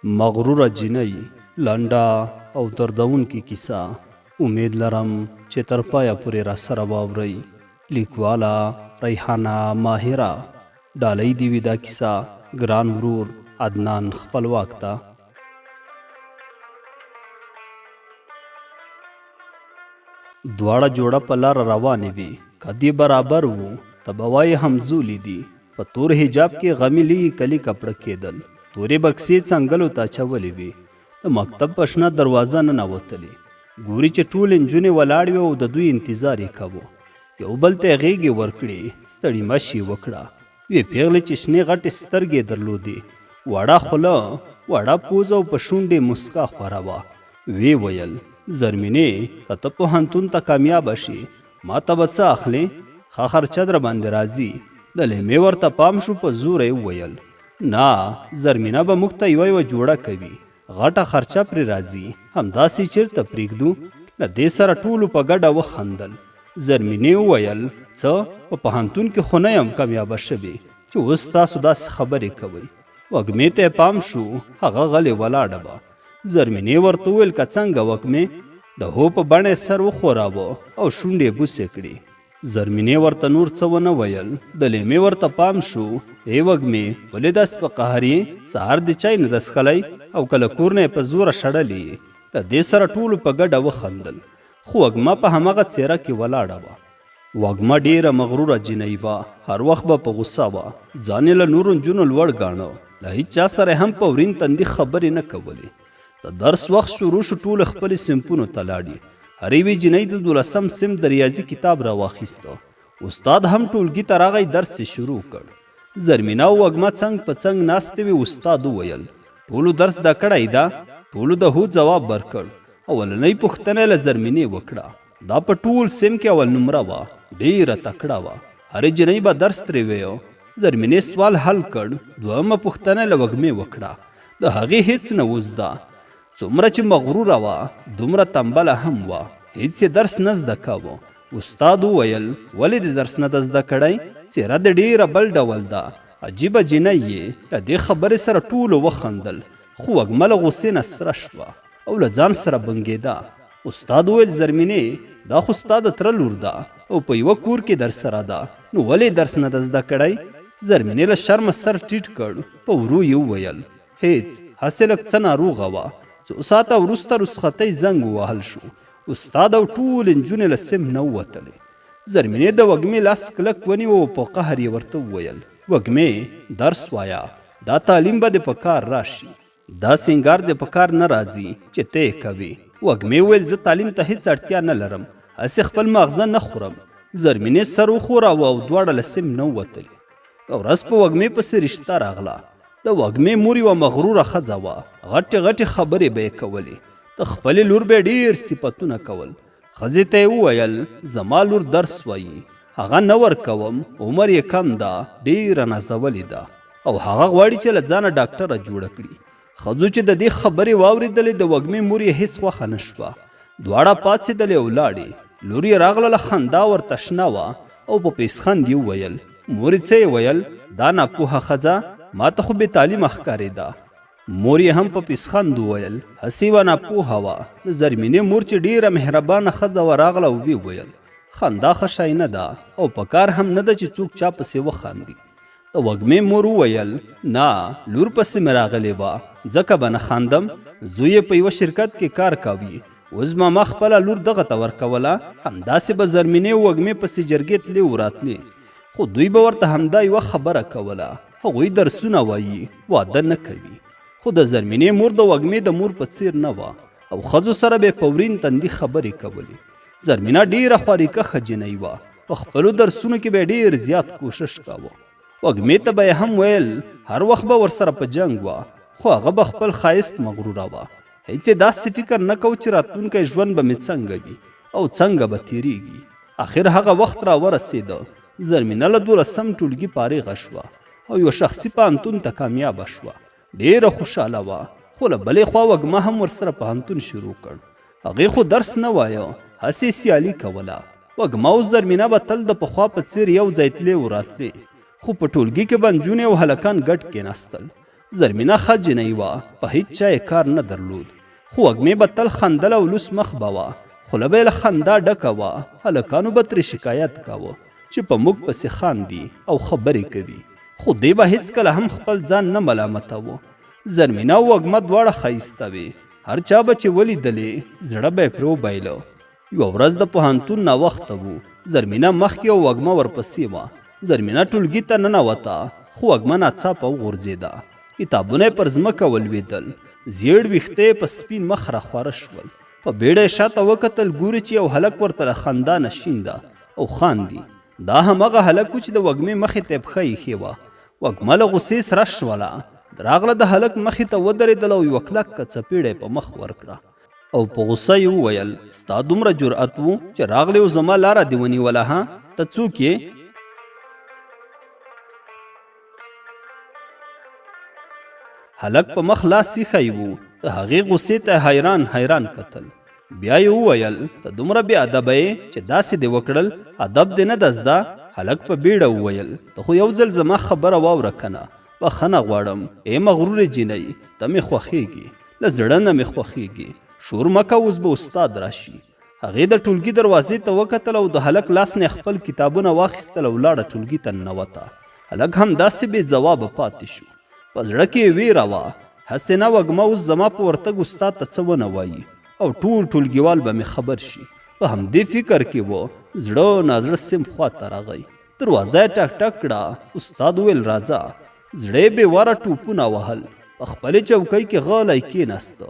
مغروره جینۍ لنډه او دردونکې کیسه. امید لرم چې تر پایه پورې را سره واورئ. لیکواله ریحانه ماهره. ډالۍ دې وي دا کیسه ګران ورور عدنان خپلواک ته. دواړه جوړه په لاره روانې وي، کدی برابر وو ته به وایې همزولي دي. په تور حجاب کې غمي لیکي کلي کپړه کېدل، تورې بکسې څنګلو ته اچولې وي. د مکتب په شنه دروازه ننوتلې، ګوري چې ټول نجونې ولاړې وې او د دوی انتظار یې کوو. یو بل ته یې غېږې ورکړې، ستړي مشي وکړه. وې پیغلې چې شنې غټې سترګې درلودې، وړه خوله، وړه پوزه او په شونډې مسکا خوره وه. ویې ویل زرمینې که ته پوهنتون ته کامیابه شي ما ته به څه اخلې؟ ښه خرچه در باندې راځي. د لیمې ورته پام شو، په زوره یې وویل نه، زرمینه به موږ ته یوه جوړه کوي، غټه خرچه پرې راځي، همداسې چېرته پرېږدو؟ له دې سره ټولو په ګډه وخندل. زرمینې وویل څه په پوهنتون کې خو نه یم کامیابه شوې چې اوس تاسو داسې خبرې کوئ. وږمې ته یې پام شو، هغه غلې ولاړه وه. زرمینې ورته وویل که څنګه وږمې؟ د هو په بڼه سر وښوراوه او شونډې بوسې کړې. زرمینې ورته نور څه ونه ویل. د لیمې ورته پام شو، ای وږمې ولې داسې په قهر یې؟ سهار دې چای نه ده څښلی او کله کور نه یې په زوره شړلې یې. له دې سره ټولو په ګډه وخندل، خو وږمه په همغه څېره کې ولاړه وه. وږمه ډېره مغروره جینۍ وه، هر وخت به په غوسه وه، ځان یې له نورو نجونو لوړ ګاڼه، له هېچ چا سره هم په ورین تندي خبرې نه کولې. د درس وخت شروع شو، ټول خپلې صنفونو ته لاړې. هر یوې جینۍ د 12م صنف د ریاضي کتاب راواخیسته. استاد هم ټولګي ته راغی، درس یې شروع کړ. زرمینه او وږمه څنګ په څنګ ناستې وې. استاد وویل ټولو درس زده کړی ده؟ ټولو د هو ځواب ورکړ. اولنۍ پوښتنه له زرمینې وکړه. دا په ټول صنف کې اول نمره وه، ډېره تکړه وه، هرې جینۍ به درس ترې ویو. زرمینې سوال حل کړ. دویمه پوښتنه له وږمې وکړه. د هغې هیڅ نه وزده، څومره چې مغروره وه دومره تنبله هم وه، هیڅ یې درس نه زده کوو. استاد وویل ولې دې درس نه ده زده کړی؟ څېره دې ډېره بل ډول ده، عجیبه جینۍ یې. له دې خبرې سره ټولو وخندل، خو وږمه له غوسې نه سره شوه او له ځان سره بنګېده. استاد وویل زرمینې دا خو ستا د تره لور ده او په یوه کور کې در سره ده، نو ولې درس نه ده زده کړی؟ زرمینې له شرمه سر ټیټ کړ. په ورو یې وویل هېڅ، هسې لږ څه ناروغه وه. څو ساعته وروسته رخصتۍ زنګ ووهل شو. استاد او ټول نجونې له صنف نه ووتلې. زرمینې د وږمې لاس کلک ونیو او په قهر یې ورته وویل وږمې درس وایه، دا تعلیم به دې په کار راشي، دا سینګار دې په کار نه راځي چې ته یې کوې. وږمې وویل زه تعلیم ته هېڅ اړتیا نه لرم، هسې خپل ماغزه نه خورم. زرمینې سر وښوراوه او دواړه له صنف نه ووتلې. یو ورځ په وږمې پسې رشته راغله. د وږمې مور یوه مغروره ښځه وه، غټې غټې خبرې به یې کولې، د خپلې لور به یې ډېر صفتونه کول. ښځې ته یې وویل زما لور درس وایي، هغه نه ورکوم، عمر یې کم ده، ډېره نازولې ده او هغه غواړي چې له ځانه ډاکټره جوړه کړي. ښځو چې د دې خبرې واورېدلې د وږمې مور یې هېڅ خوښه نه شوه. دواړه پاڅېدلې او لاړې. لور یې راغله، له خندا ورته شنه وه او په پیسخند یې وویل مور یې څه یې ویل؟ دا ناپوهه ښځه ما ته خو بې تعلیمه ښکارېده. مور یې هم په پیسخند وویل هسې یوه ناپوهه وه. د زرمینې مور چې ډېره مهربانه ښځه وه راغله او ویې ویل خندا ښه شی نه ده او په کار هم نه ده چې څوک چا پسې وخاندي. د وږمې مور وویل نه، لور پسې مې راغلې وه ځکه به نه خاندم. زوی یې په یوه شرکت کې کار کوي، اوس ماما خپله لور دغه ته ورکوله. همداسې به زرمینې وږمې پسې جرګې تلې و راتلې، خو دوی به ورته همدا یوه خبره کوله، هغوی درسونه وایي، واده نه کوي. خو د زرمینې مور د وږمې د مور په څیر نه وه او ښځو سره به یې په ورین تندي خبرې کولې. زرمینه ډېره خواریکښه جینۍ وه، په خپلو درسونو کې به یې ډېر زیات کوشش کاوه. وږمې ته به یې هم ویل هر وخت به ورسره په جنګ وه، خو هغه به خپل ښایست مغروره وه. هېڅ یې داسې فکر نه کو چې راتلونکی ژوند به مې څنګه وي او څنګه به تېرېږي. آخر هغه وخت را ورسېده. زرمینه له 12م ټولګي فارغه شوه او یوه شخصي پوهنتون ته کامیابه شوه. ډېره خوشحاله وه، خو له بلې خوا وږمه هم ورسره پوهنتون شروع کړ. هغې خو درس نه وایه، هسې سیالي کوله. وږمه او زرمینه به تل د پخوا په څېر یو ځای تلې و راتلې، خو په ټولګي کې به نجونې او هلکان ګډ کېناستل زرمینه ښه جنۍ وه، په هیڅ چا یې کار نه درلود، خو وږمې به تل خندل او لوس مخ به وه، خوله به یې له خندا ډکه وه، هلکانو به ترې شکایت کاوه چې په موږ پسې خاندي او خبرې کوي، خو دی به هیڅکله هم خپل ځان نه ملامتوه. زرمینه او وږمه دواړه ښایسته وې، هر چا به چې ولیدلې زړه به یې پرې وبایله. یوه ورځ د پوهنتون ناوخته و، زرمینه مخکې او وږمه ورپسې وه. زرمینه ټولګي ته ننوته، خو وږمه ناڅاپه وغورځېده، کتابونه یې پر ځمکه ولوېدل، زیړ ویښته یې په سپین مخ راخواره شول. په بیړه یې شاته وکتل، ګوري چې یو هلک ورته له خندا نشین ده او خاندي. دا همغه هلک و چې د وږمې مخې ته یې پښه ایښې وه. وږمه له غوسې سره شوله، راغله د هلک مخې ته ودرېدله او یوه کلکه څپېړه یې په مخ ورکړه او په غوسه یې وویل، ستا دومره جرأت و چې راغلې او زما لاره دې ونیوله؟ ها، ته څوک یې؟ هلک په مخ لاس ایښی و، د هغې غوسې ته حیران حیران کتل. بیا یې وویل، ته دومره بې ادبه یې چې داسې دې وکړل؟ ادب دې نه ده زده؟ هلک په بیړه وویل، ته خو یو ځل زما خبره واوره کنه، بخښنه غواړم، ای مغرورې جینۍ، ته مې خوښېږي، له زړه نه مې خوښېږي، شور مه کوه، اوس به استاد راشي. هغې د ټولګي دروازې ته وکتل او د هلک لاس نه خپل کتابونه واخیستل او لاړه ټولګي ته ننوته. هلک همداسې بې ځوابه پاتې شو. په زړه کې یې ویره وه، هسې نه وږمه اوس زما په ورتګ استاد ته څه ونه وایي او ټول ټولګیوال به مې خبر شي. په همدې فکر کې و، زړه نازړه سیم خواته راغی. دروازه یې ټک ټک کړه. استاد وویل، راځه. زړه یې بې واره ټوپونه وهل، په خپلې چوکۍ کې غلی کېناسته.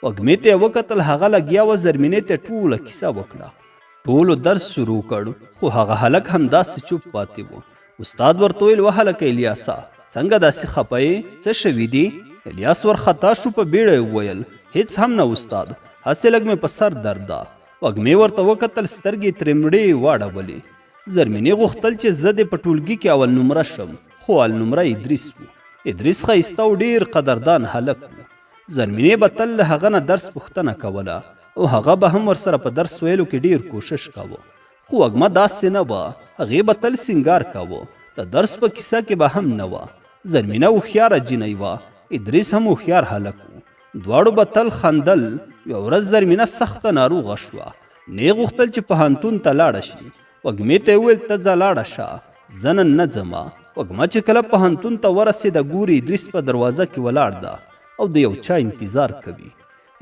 وږمې ته یې وکتل، هغه لګیا وه، زرمینې ته ټوله کیسه وکړه. ټولو درس شروع کړ، خو هغه هلک همداسې چوپ پاتې و. استاد ورته ویل، وهلکه الیاسه، څنګه داسې خفه یې؟ څه شوي دي؟ الیاس ورخطا شو، په بیړه یې وویل، هیڅ هم نه استاد، هسې لږ مې په سر درد ده. وږمې ورته وکتل، سترګې ترې مړې واړولې. زرمینې غوښتل چې زه دې په ټولګي کې اول نمره شم، خو اول نمره ادریس و. ادریس ښایسته او ډېر قدردان هلک و. زرمینې به تل له هغه نه درس پوښتنه کوله او هغه به هم ورسره په درس ویلو کې ډېر کوشش کاوه. خو وږمه داسې نه وه، هغې به تل سینګار کاوه، د درس په کیسه کې به هم نه وه. زرمینه هوښیاره جینۍ وه، ادریس هم هوښیار هلک و، دواړو به تل خندل. یوه ورځ زرمینه سخته ناروغه شوه، نه غوښتل چې پوهنتون ته لاړه شي. وږمې ته یې وویل، ته ځه لاړه شه، زه نن نه ځمه. وږمه چې کله پوهنتون ته ورسېده، ګوري ادریس په دروازه کې ولاړ ده او د یو چا انتظار کوي.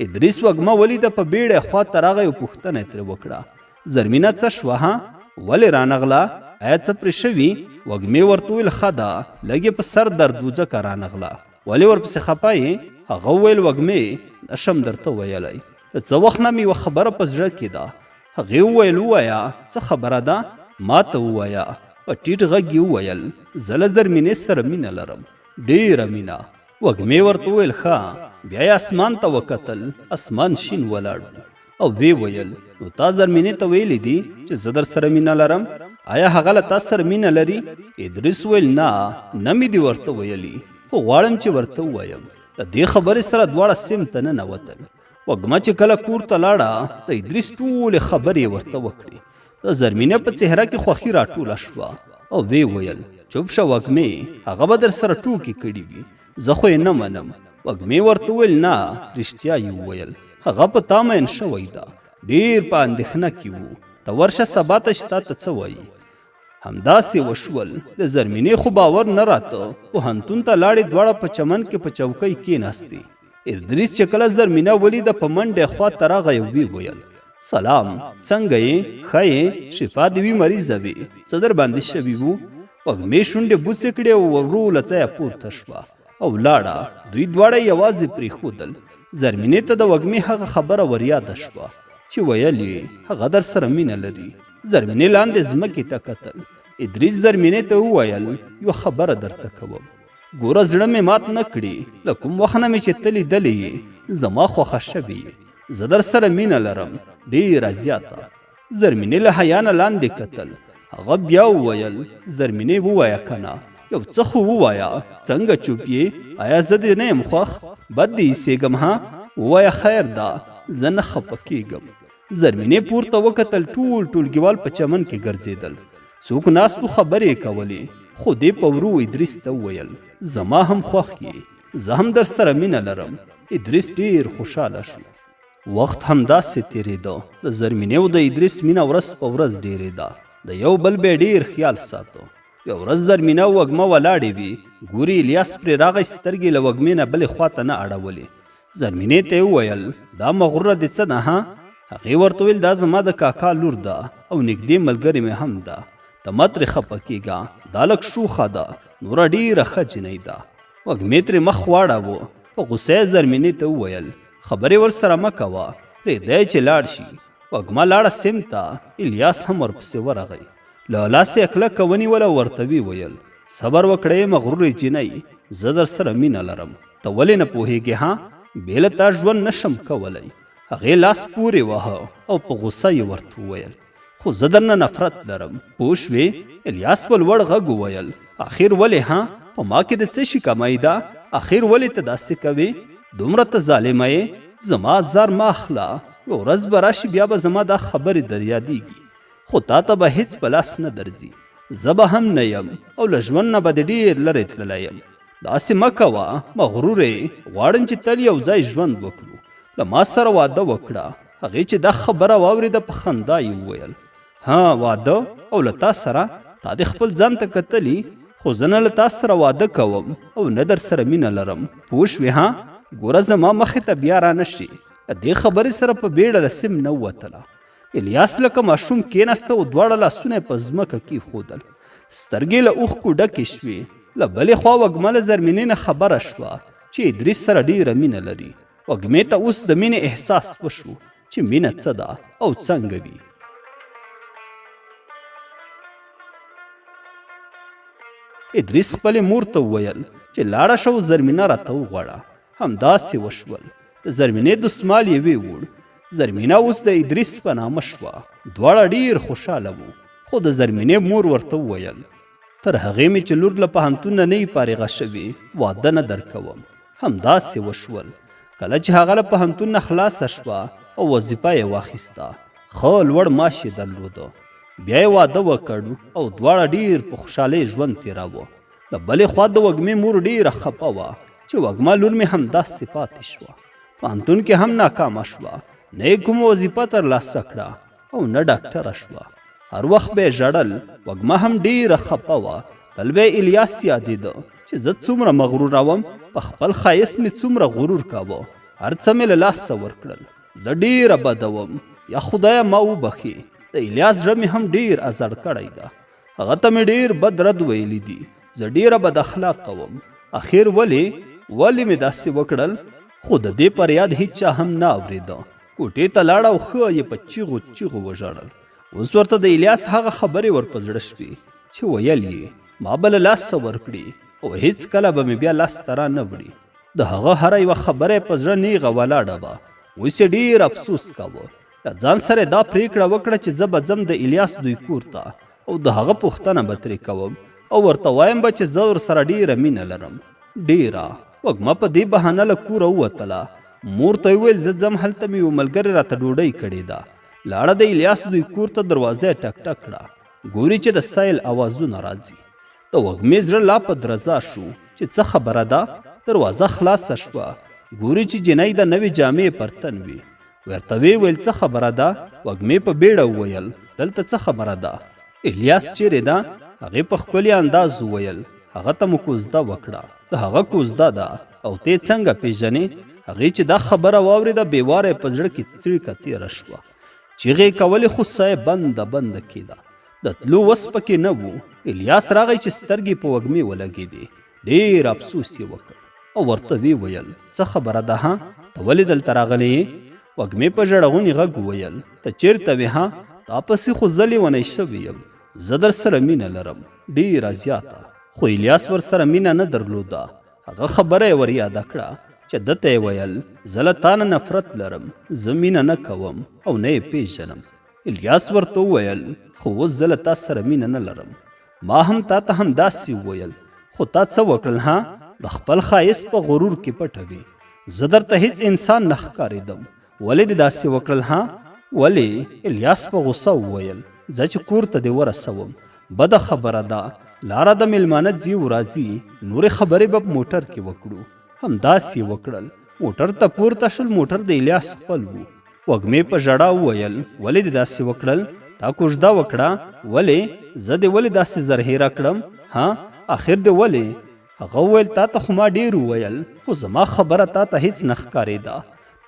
ادریس وږمه ولیده، په بیړه یې خواته راغی او پوښتنه یې ترې وکړه، زرمینه څه شوه؟ ها، ولې رانغله؟ آیا څه پرې شوي؟ وږمې ورته وویل، ښه ده، لږ یې په سر درد و ځکه رانغله. ولې ورپسې خفه یې؟ هغه وویل، وږمې نشم درته ویلی، د څه وخت نه مې یوه خبره په زړه کې ده. هغې وویل، ووایه، څه خبره ده؟ ما ته ووایه. په ټیټ غږ یې وویل، زه له زرمینې سره مینه لرم، ډېره مینه. وږمې ورته وویل، ښه. بیا یې اسمان ته وکتل، اسمان شین ولاړ و او ویې ویل، نو تا زرمینې ته ویلی دي چې زه در سره مینه لرم؟ آیا هغه له تا سره مینه لري؟ ادریس ویل، نه مې دې ورته ویلي، خو غواړم چې ورته ووایم. له دې خبرې سره دواړه سیم ته ننوتل. وږمه چې کله کور ته لاړه، د ادریس ټولې خبرې ورته وکړې. د زرمینې په څهره کې خوښي راټوله شوه او ویې ویل، چوپ شه وږمې، هغه به در سره ټوکې کړي وي، زه خو یې نه منم. وږمې ورته وویل، نه، رښتیا یې وویل، هغه په تا مین شوی ده، ډېر په اندېښنه کې و. ته ورشه، سبا ته چې تا ته څه وایي. همداسې وشول. د زرمینې خو باور نه راته، پوهنتون ته لاړې، دواړه په چمن کې په چوکۍ کېناستې. ادریس چې کله زرمینه ولیده، په منډه خواته راغی او ویې ویل، سلام، څنګه یې؟ ښه یې؟ شفا دې وي، مریضه وې، څه در باندې شوي وو؟ وږمې شونډې بوڅې کړې او ورو له ځایه پورته شوه او لاړه. دوی دواړه یوازې پرېښودل. زرمینې ته د وږمې هغه خبره وریاده شوه چې ویل یې هغه در سره مینه لري. زرمینې لاندې ځمکې ته کتل. ادریس زرمینې ته وویل، یوه خبره درته کوم، ګوره زړه مې مات نه کړي، له کوم وخت نه مې چې ته لیدلې یې، زما خوښه شوې یې، زه در سره مینه لرم، ډېره زیاته. زرمینې له حیا نه لاندې کتل. هغه بیا وویل، زرمینې ووایه کنه، یو څه خو ووایه، څنګه چوپ یې؟ آیا زه دې نه یم خوښ؟ بد دې ایسېږم؟ ها، ووایه، خیر ده، زه نه خفه کېږم. زرمینې پورته وکتل. ټول ټولګیوال په چمن کې ګرځېدل، څوک ناستو خبرې کولې، خو دې په ورو ادریس ته وویل، زما هم خوښ یې، زه هم در سره مینه لرم. ادریس ډیر خوشحاله شو. وخت همداسې تېرېده. د زرمینې او د ادریس مینه ورځ په ورځ ډېرېده. د یو بل به ډیر خیال ساته. یو ورځ زرمینه او وږمه ولاړې وي. ګوري الیاس پرې راغی، سترګې له وږمې نه بلې خواته نه اړولې. زرمینې ته یې وویل دا مغروره دې څه ده ها؟ هغې ورته ویل دا زما د کاکا لور ده او نږدې ملګرې مې هم ده. ته مه ترې خفه کېږه، دا لږ شوخه ده، نوره ډېره ښه جینۍ ده. وږمې ترې مخ واړاوه. په غوسه یې زرمینې ته وویل خبرې ورسره مه کوه، پرېږده یې چې لاړ شي. وږمه لاړه سیم ته. الیاس هم ورپسې ورغی. له لاسه یې کلکه ونیوله او ورته ویې ویل صبر وکړئ مغرورې جینۍ، زه در سره مینه لرم. ته ولې نه پوهېږې ها؟ بې له تا ژوند نشم کولی. هغې لاس پورې واهه او په غوسه یې ورته وویل خو زه درنه نفرت لرم، پوه شوې؟ الیاس په لوړ غږ وویل اخر ولې ها؟ په ما کې د څه شي کمی ده؟ اخر ولې ته داسې کوې؟ دومره ته ظالمه یې؟ زما زار مه اخله. یو ورځ به راشي بیا به زما دا خبرې در یادېږي، خو تا ته به هیڅ په لاس نه درځي. زه به هم نه یم او له ژوند نه به د ډېر لرې تللی یم. داسې مه کوه مغرورې، غواړم چې تل یو ځای ژوند وکړو. له ما سره واده وکړه. هغې چې دا خبره واورېده په خندا یې وویل ها واده او له تا سره؟ تا دې خپل ځان ته کتلي؟ خو زه نه له تا سره واده کوم او نه در سره مینه لرم، پوه شوې ها؟ ګوره زما مخې ته بیا را نه شي. دې خبرې سره په بیړه له سیم نه ووتله. الیاس لکه ماشوم کېناسته او دواړه لاسونه یې په ځمکه کېښودل. سترګې له اوښکو ډکې شوې. له بلې خوا وږمه له زرمینې نه خبره شوه چې ادریس سره ډېره مینه لري. وږمې ته اوس د مینې احساس وشو چې مینه څه ده او څنګه وي. ادریس خپلې مور ته وویل چې لاړه شه او زرمینه راته وغواړه. همداسې وشول. د زرمینې دستمال یې ویوړ. زرمینه اوس د ادریس په نامه شوه. دواړه ډېر خوشحاله وو. خو د زرمینې مور ورته وویل تر هغې مې چې لور له پوهنتون نه نه وي فارغه شوې واده نه درکوم. همداسې وشول. کله چې هغه له پوهنتون نه خلاصه شوه او وظیفه یې واخیسته، ښه لوړ معاش یې درلوده. بیا یې واده وکړ او دواړه ډېر په خوشحالۍ ژوند تېراوه. له بلې خوا د وږمې مور ډېره خفه وه چې وږمه لور مې همداسې پاتې شوه. پوهنتون کې هم ناکامه شوه، نه یې کومه وظیفه ترلاسه کړه او نه ډاکټره شوه. هر وخت به یې ژړل. وږمه هم ډېره خفه وه. تل به یې الیاس یادېده چې زه څومره مغروره وم، په خپل ښایست مې څومره غرور کاوه، هر څه مې له لاسه ورکړل. زه ډېره بده وم، یا خدایه ما وبخې. د الیاس زړه مې هم ډېر ازړ کړی ده. هغه ته مې ډېر بد رد ویلی دي. زه ډېره بد اخلاقه وم. اخر ولې مې داسې وکړل؟ خو د دې پر یاد هیچا هم نه اورېده. کوټې ته لاړه او ښه یې په چیغو چیغو وژړل. اوس ورته د الیاس هغه خبرې ور په زړه شوې چې ویل یې ما به له لاسه ورکړي او هیڅ کله به مې بیا لاس ته را نه وړي. د هغه هره یوه خبره یې په زړه نیغه ولاړه وه. اوس یې ډېر افسوس کاوه. له ځان سره یې دا پرېکړه وکړه چې زه به ځم د الیاس دوی کور ته او د هغه پوښتنه به ترې کوم او ورته وایم به چې زه ورسره ډېره مینه لرم، ډېره. وږمه په دې بهانه له کوره ووتله. مور ته یې وویل زه ځم، هلته مې یو ملګري راته ډوډۍ کړې ده. لاړه د الیاس دوی کور ته، دروازه یې ټک ټک کړه. ګوري چې د سیل اوازونه راځي. د وږمې زړه لا په درزا شو چې څه خبره ده. دروازه خلاصه شوه. ګوري چې جنۍ د نوې جامې پر تن وي. ورته ویې ویل څه خبره ده؟ وږمې په بیړه وویل دلته څه خبره ده؟ الیاس چیرې ده؟ هغې په ښکلي انداز وویل هغه ته مو کوزده وکړه، د هغه کوزده ده او ته څنګه پیژنې؟ هغې چې دا خبره واورېده بېواره یې په زړه کې څړیکه تېره شوه. چیغې کولې خو ساه یې بنده کېده. د تلو وس پکې نه و. الیاس راغی چې سترګې په وږمې ولګېدې. ډېر افسوس یې وکړ او ورته ویې ویل څه خبره ده ها؟ ته ولې دلته راغلی یې؟ وږمې په ژړغوني غږ وویل ته چېرته وې ها؟ تا پسې خو زه لیونی شوی یم. زه در سره مینه لرم، ډېره زیاته. خو الیاس ورسره مینه نه درلوده. هغه خبره یې ور یاده کړه چې ده ته یې ویل زه له تا نه نفرت لرم، زه مینه نه کوم او نه یې پیژنم. الیاس ورته وویل خو اوس زه له تا سره مینه نه لرم. ما هم تا ته همداسې وویل، خو تا څه وکړل ها؟ د خپل ښایست په غرور کې پټوي. زه درته هیڅ انسان نه ښکارېدم. ولې دې داسې وکړل ها؟ ولې؟ الیاس په غوسه وویل زه چې کور ته دې ورسوم. بده خبره ده، لاره د میلمانه ځي و راځي، نورې خبرې به په موټر کې وکړو. همداسې وکړل. موټر ته پورته شول. موټر د الیاس خپل و. وږمې په ژړا وویل ولې دې داسې وکړل؟ تا کوژده وکړه. ولې؟ زه دې ولې داسې زرهیره کړم؟ ها آخر دې ولې؟ هغه وویل تا ته خو ما ډېر وویل خو زما خبره تا ته هیڅ نه ښکارېده.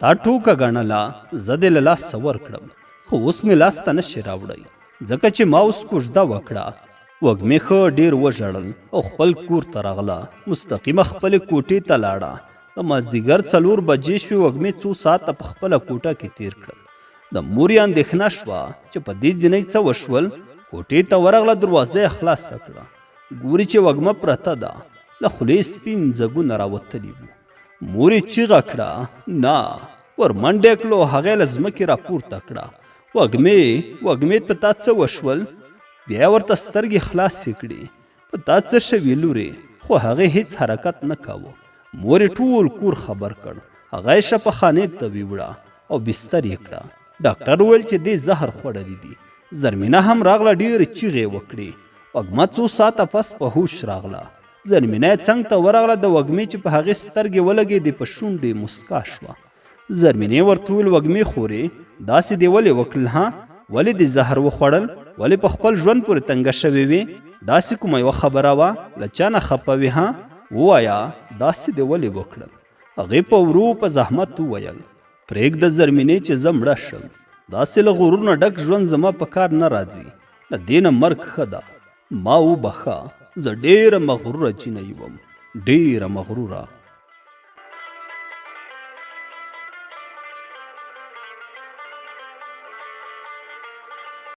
تا ټوکه ګڼله. زه دې له لاسه ورکړم خو اوس مې لاس ته نشي راوړی ځکه چې ما اوس کوژده وکړه. وږمې ښه ډېر وژړل او خپل کور ته راغله. مستقیمه خپلې کوټې ته لاړه. د مازدیګر 4 بجې شوې. وږمې څو ساعته په خپله کوټه کې تیر کړل. د مور یې اندېښنه شوه چې په دې جینۍ څه وشول. کوټې ته ورغله. دروازه یې خلاصه کړه. ګوري چې وږمه پرته ده. له خولې سپین ځګونه راوتلي وو. مور یې چیغه کړه نه. ور منډې کړو. هغې له ځمکې راپورته کړه. وږمې په تا څه وشول؟ بیا ورته سترګې خلاصې کړې. په تا څه شوي لورې؟ خو هغې هیڅ حرکت نه کاوه. مور یې ټول کور خبر کړ. هغه یې شفاخانې ته ویوړه او بستر یې کړه. ډاکټر وویل چې دې زهر خوړلی دي. زرمینه هم راغله. ډېرې چیغې وکړې. وږمه څو ساعته پس په هوش راغله. زرمینه یې څنګ ته ورغله. د وږمې چې په هغې سترګې ولګېدې په شونډې مسکا شوه. زرمینې ورته وویل وږمې خورې داسې دې ولې وکړل؟ ها ولې دې زهر وخوړل؟ ولې په خپل ژوند پورې تنګه شوې وې؟ داسې کومه یوه خبره وه له چا نه خفه وې؟ ها ووایه داسې دې ولې وکړل؟ هغې په ورو په زحمت وویل پرېږده زرمینې چې زه مړه شم. داسې له غرور نه ډک ژوند زما په کار نه راځي. له دې نه مرګ ښه ده. ما وبخه. زه ډېره مغروره جینۍ وم. ډېره مغروره.